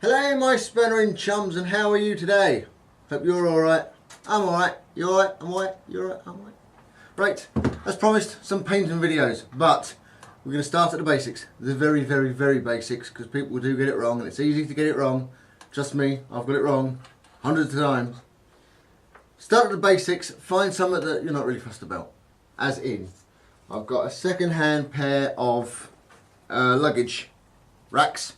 Hello my spattering chums, and how are you today? Hope you're alright. I'm alright. You alright? I'm alright. You're alright? I'm alright. Right, as promised, some painting videos, but we're going to start at the basics. The very, very, very basics, because people do get it wrong, and it's easy to get it wrong. Trust me, I've got it wrong hundreds of times. Start at the basics, find something that you're not really fussed about. As in, I've got a second-hand pair of luggage racks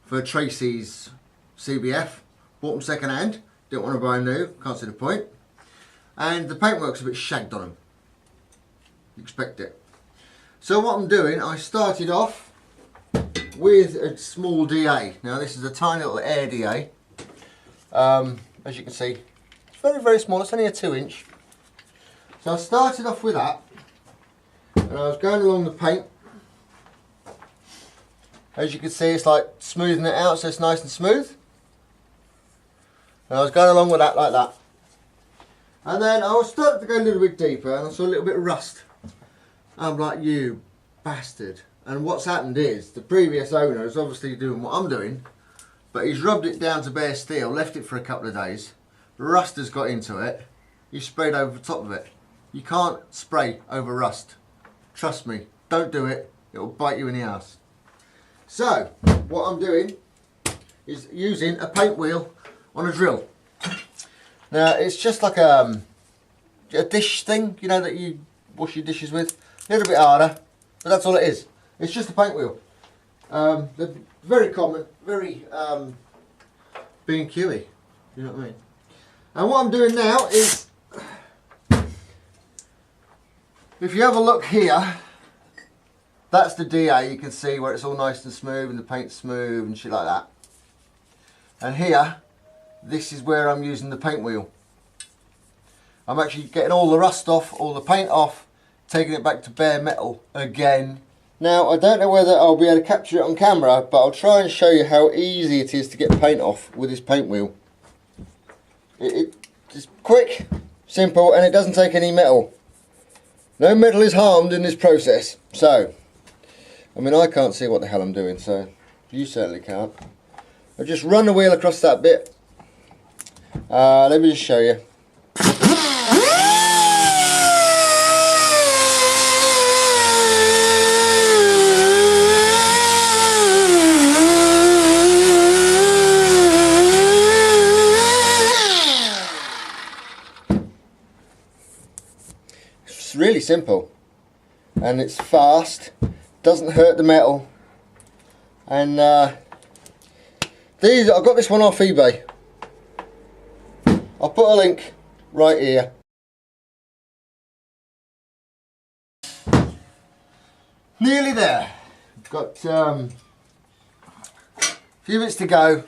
for Tracy's CBF. Bought them second hand, didn't want to buy them new, can't see the point. And the paintwork's a bit shagged on them. You expect it. So what I'm doing, I started off with a small DA. Now this is a tiny little air DA. As you can see, it's very, very small, it's only a 2-inch. So I started off with that, and I was going along the paint. As you can see, it's like smoothing it out so it's nice and smooth. And I was going along with that like that. And then I was starting to go a little bit deeper, and I saw a little bit of rust. I'm like, you bastard. And what's happened is, the previous owner is obviously doing what I'm doing, but he's rubbed it down to bare steel, left it for a couple of days. Rust has got into it. He sprayed over the top of it. You can't spray over rust. Trust me, don't do it. It will bite you in the ass. So, what I'm doing is using a paint wheel on a drill. Now, it's just like a dish thing, you know, that you wash your dishes with. A little bit harder, but that's all it is. It's just a paint wheel. They're very common, very B&Q-y, you know what I mean? And what I'm doing now is, if you have a look here, that's the DA. You can see where it's all nice and smooth and the paint's smooth and shit like that. And here, this is where I'm using the paint wheel. I'm actually getting all the rust off, all the paint off, taking it back to bare metal again. Now, I don't know whether I'll be able to capture it on camera, but I'll try and show you how easy it is to get paint off with this paint wheel. It's quick, simple, and it doesn't take any metal. No metal is harmed in this process. So, I mean, I can't see what the hell I'm doing, so you certainly can't. I'll just run the wheel across that bit. Let me just show you. It's really simple, and it's fast. Doesn't hurt the metal, and these, I got this one off eBay. I'll put a link right here. Nearly there. Got a few bits to go.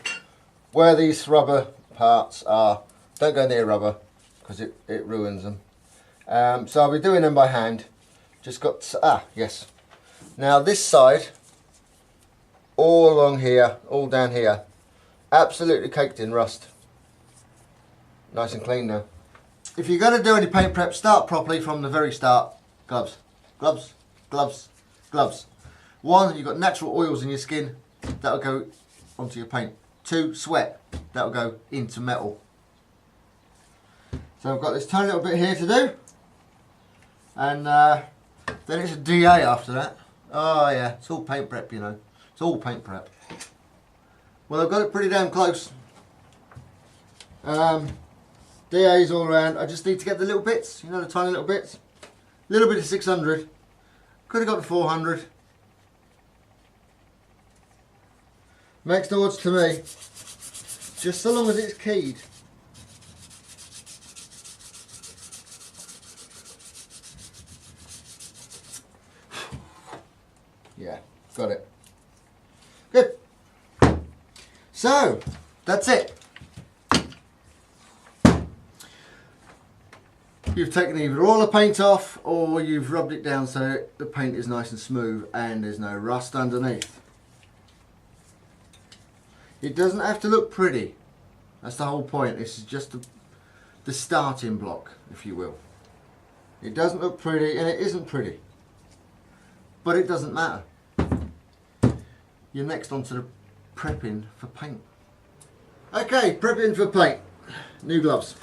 Where these rubber parts are, don't go near rubber because it ruins them. So I'll be doing them by hand. Just got, yes. Now this side, all along here, all down here, absolutely caked in rust. Nice and clean now. If you're going to do any paint prep, start properly from the very start. Gloves, gloves, gloves, gloves. 1, you've got natural oils in your skin, that'll go onto your paint. 2, sweat, that'll go into metal. So I've got this tiny little bit here to do, and then it's a DA after that. Oh yeah, it's all paint prep, you know. It's all paint prep. Well, I've got it pretty damn close. DAs all around. I just need to get the little bits, you know, the tiny little bits. A little bit of 600. Could have got the 400. Makes no odds to me. Just so long as it's keyed. Yeah, got it. Good. So, that's it. You've taken either all the paint off, or you've rubbed it down so the paint is nice and smooth and there's no rust underneath. It doesn't have to look pretty. That's the whole point. This is just the starting block, if you will. It doesn't look pretty, and it isn't pretty. But it doesn't matter. You're next on to the prepping for paint. Okay, prepping for paint. New gloves.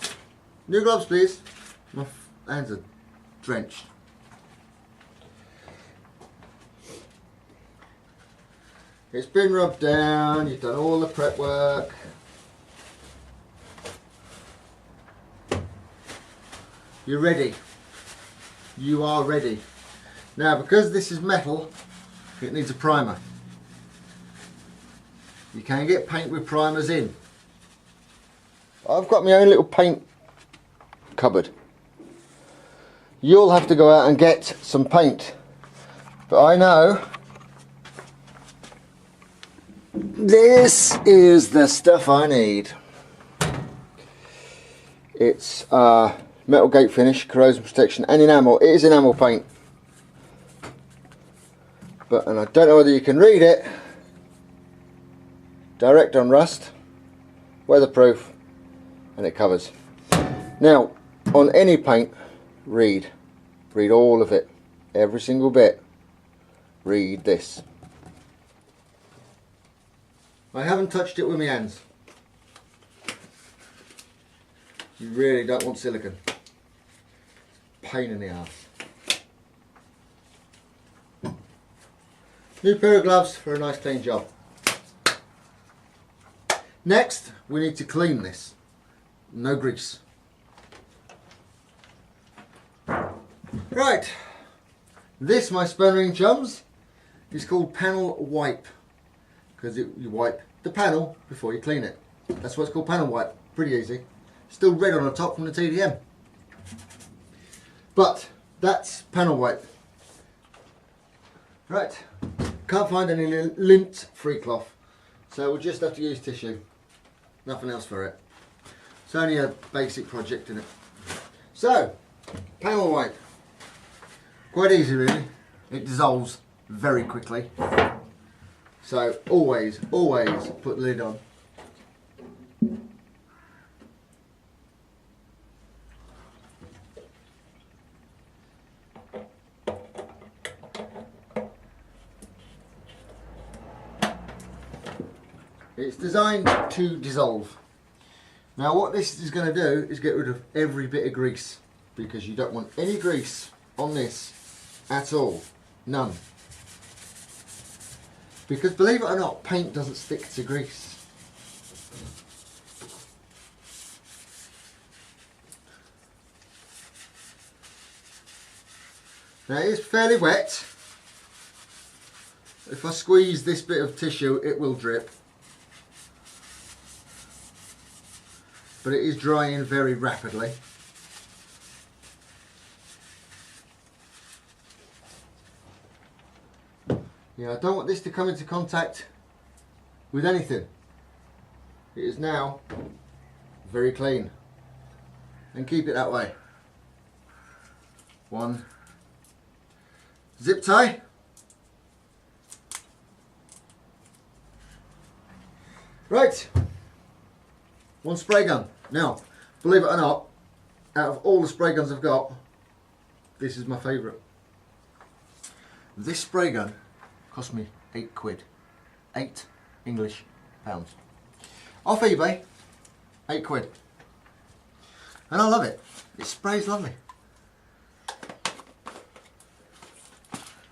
New gloves, please. My hands are drenched. It's been rubbed down, you've done all the prep work. You're ready. You are ready. Now, because this is metal, it needs a primer. You can get paint with primers in. I've got my own little paint cupboard. You'll have to go out and get some paint. But I know this is the stuff I need. It's metal gate finish, corrosion protection and enamel. It is enamel paint. And I don't know whether you can read it. Direct on rust, weatherproof, and it covers. Now, on any paint, read all of it, every single bit. Read this. I haven't touched it with my hands. You really don't want silicone. Pain in the ass. New pair of gloves for a nice clean job. Next, we need to clean this. No grease. Right. This, my Spurring chums, is called panel wipe. Because you wipe the panel before you clean it. That's why it's called panel wipe. Pretty easy. Still red on the top from the TDM. But that's panel wipe. Right. Can't find any lint free cloth. So we'll just have to use tissue. Nothing else for it. It's only a basic project, isn't it? So, panel wipe. Quite easy really. It dissolves very quickly. So always put the lid on. It's designed to dissolve. Now what this is going to do is get rid of every bit of grease, because you don't want any grease on this at all. None. Because believe it or not, paint doesn't stick to grease. Now it is fairly wet. If I squeeze this bit of tissue, it will drip. But it is drying very rapidly. Yeah, I don't want this to come into contact with anything. It is now very clean. And keep it that way. One zip tie. Right. One spray gun. Now, believe it or not, out of all the spray guns I've got, this is my favourite. This spray gun cost me £8. 8 English pounds. Off eBay, £8. And I love it. It sprays lovely.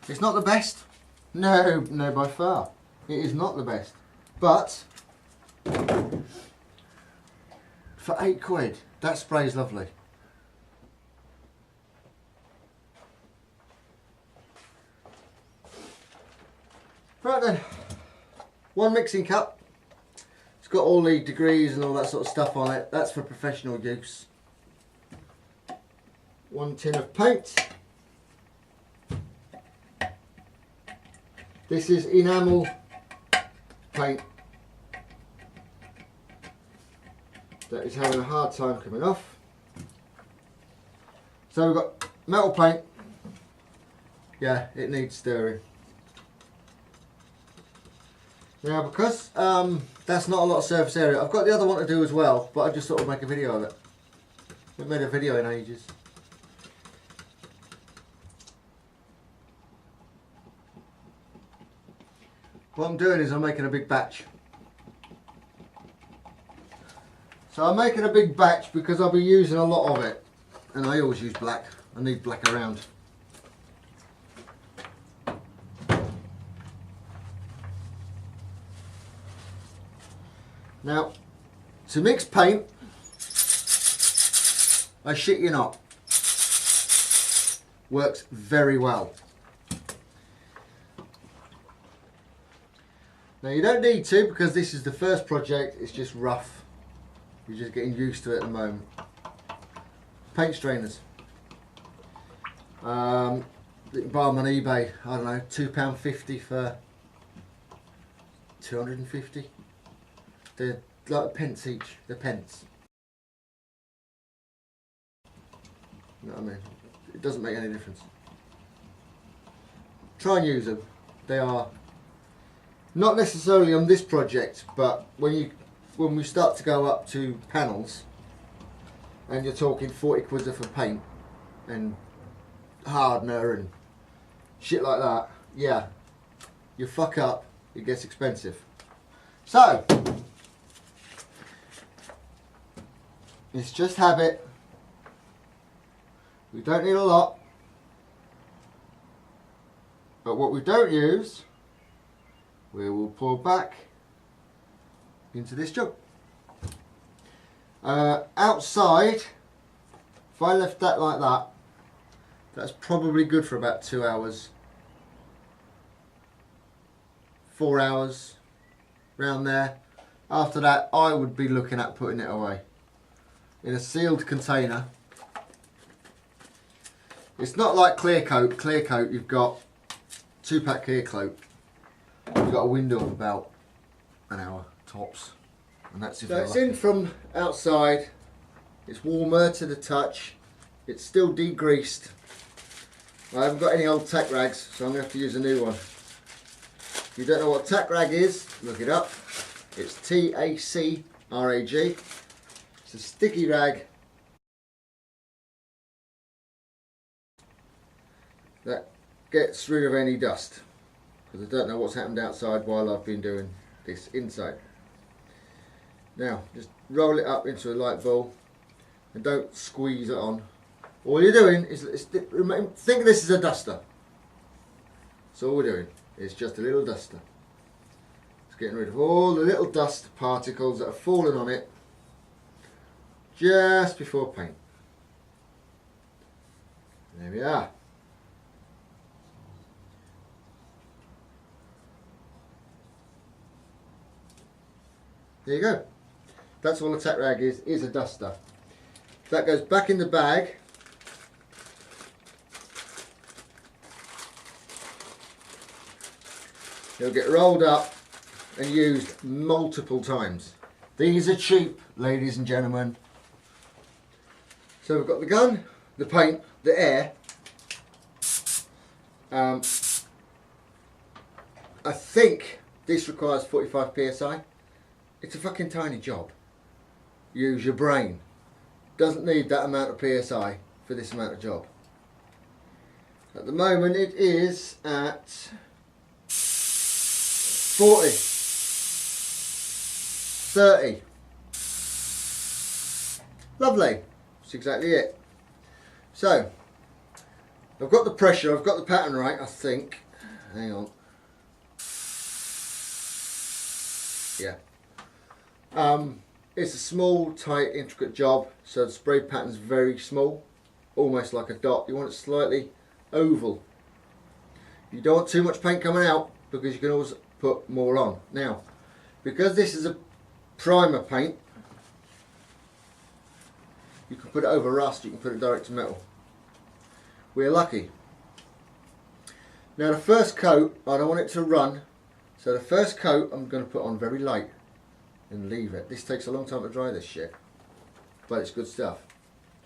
It's not the best. No, by far. It is not the best. But for £8, that sprays lovely. Right then, one mixing cup. It's got all the degrees and all that sort of stuff on it. That's for professional use. One tin of paint. This is enamel paint that is having a hard time coming off. So we've got metal paint. Yeah, it needs stirring. Now because that's not a lot of surface area, I've got the other one to do as well, but I just thought I'd make a video of it. I haven't made a video in ages. What I'm doing is I'm making a big batch. So I'm making a big batch because I'll be using a lot of it. And I always use black. I need black around. Now, to mix paint, I shit you not, works very well. Now you don't need to, because this is the first project, it's just rough. You're just getting used to it at the moment. Paint strainers. You can buy them on eBay, I don't know, £2.50 for 250. They're like a pence each, they're pence. You know what I mean? It doesn't make any difference. Try and use them. They are not necessarily on this project, but when we start to go up to panels and you're talking 40 quid for paint and hardener and shit like that, yeah, you fuck up, it gets expensive. So it's just habit. We don't need a lot, but what we don't use we will pour back into this jug. Outside, if I left that like that, that's probably good for about 2 hours, 4 hours, around there. After that, I would be looking at putting it away in a sealed container. It's not like clear coat. Clear coat, you've got 2-pack clear coat. You've got a window of about an hour tops, and that's if so it's in from outside. It's warmer to the touch. It's still degreased. I haven't got any old tack rags, so I'm going to have to use a new one. If you don't know what tack rag is, look it up. It's TACRAG. It's a sticky rag that gets rid of any dust, because I don't know what's happened outside while I've been doing this inside. Now just roll it up into a light bowl and don't squeeze it on. All you're doing is think of this as a duster. So all we're doing is just a little duster. It's getting rid of all the little dust particles that have fallen on it just before paint. There we are. There you go. That's all a tack rag is a duster. That goes back in the bag. It'll get rolled up and used multiple times. These are cheap, ladies and gentlemen. So we've got the gun, the paint, the air. I think this requires 45 psi. It's a fucking tiny job. Use your brain. Doesn't need that amount of psi for this amount of job. At the moment it is at 40, 30. Lovely. That's exactly it. So I've got the pressure, I've got the pattern right, I think. Hang on. Yeah. It's a small, tight, intricate job, so the spray pattern's very small, almost like a dot. You want it slightly oval. You don't want too much paint coming out, because you can always put more on. Now, because this is a primer paint, you can put it over rust, you can put it direct to metal. We're lucky. Now the first coat, I don't want it to run, so the first coat I'm going to put on very light and leave it. This takes a long time to dry, this shit, but it's good stuff.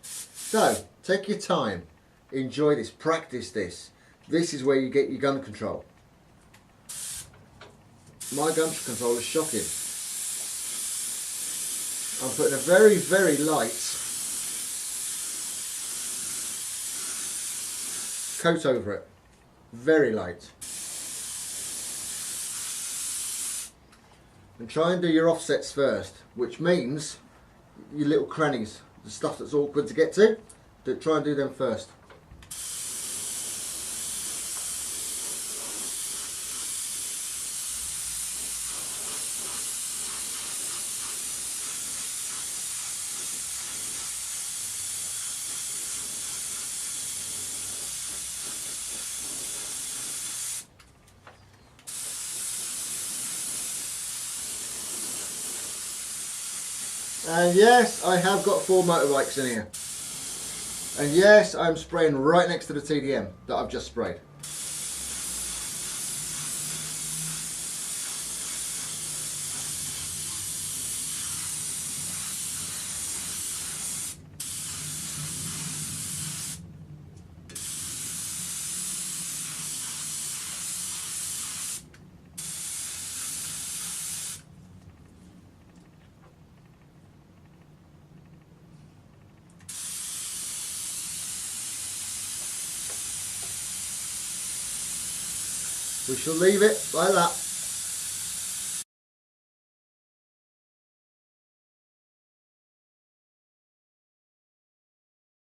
So take your time, enjoy this, practice this. This is where you get your gun control. My gun control is shocking. I'm putting a very, very light coat over it. Very light. And try and do your offsets first, which means your little crannies, the stuff that's awkward to get to. Try and do them first. And yes, I have got 4 motorbikes in here. And yes, I'm spraying right next to the TDM that I've just sprayed. We shall leave it like that.